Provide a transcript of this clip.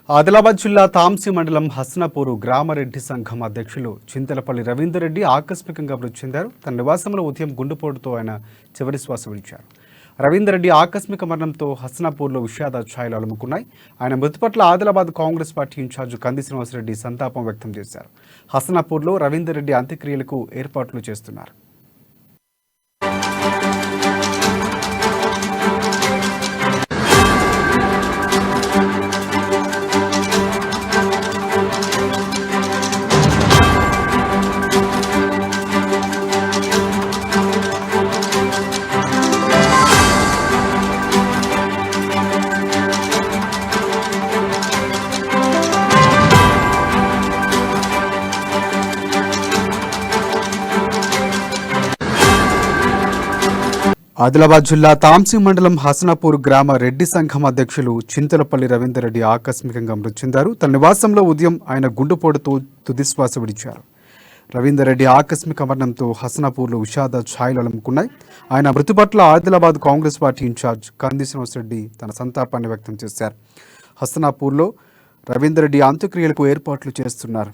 ఆదిలాబాద్ జిల్లా తాంసీ మండలం హస్నాపూర్ గ్రామరెడ్డి సంఘం అధ్యక్షులు చింతలపల్లి రవీందర్ రెడ్డి ఆకస్మికంగా మృతి చెందారు. తన నివాసంలో ఉదయం గుండెపోటుతో ఆయన చివరి శ్వాస విడిచారు. రవీందర్ రెడ్డి ఆకస్మిక మరణంతో హస్నాపూర్లో విషాద ఛాయలు అలుముకున్నాయి. ఆయన మృతి పట్ల ఆదిలాబాద్ కాంగ్రెస్ పార్టీ ఇన్ఛార్జ్ కంది శ్రీనివాసరెడ్డి సంతాపం వ్యక్తం చేశారు. హస్నాపూర్లో రవీందర్ రెడ్డి అంత్యక్రియలకు ఏర్పాట్లు చేస్తున్నారు. ఆదిలాబాద్ జిల్లా తాంసీ మండలం హసనాపూర్ గ్రామ రెడ్డి సంఘం అధ్యక్షులు చింతలపల్లి రవీందర్ రెడ్డి ఆకస్మికంగా మృతి చెందారు. తన నివాసంలో ఉదయం ఆయన గుండెపోటుతో తుదిశ్వాస విడిచారు. రవీందర్ రెడ్డి ఆకస్మిక మరణంతో హసనాపూర్లో విషాద ఛాయలు అలుముకున్నాయి. ఆయన మృతి పట్ల ఆదిలాబాద్ కాంగ్రెస్ పార్టీ ఇన్ఛార్జ్ కంది శ్రీనివాసరెడ్డి తన సంతాపాన్ని వ్యక్తం చేశారు. హసనాపూర్లో రవీందర్ రెడ్డి అంత్యక్రియలకు ఏర్పాట్లు చేస్తున్నారు.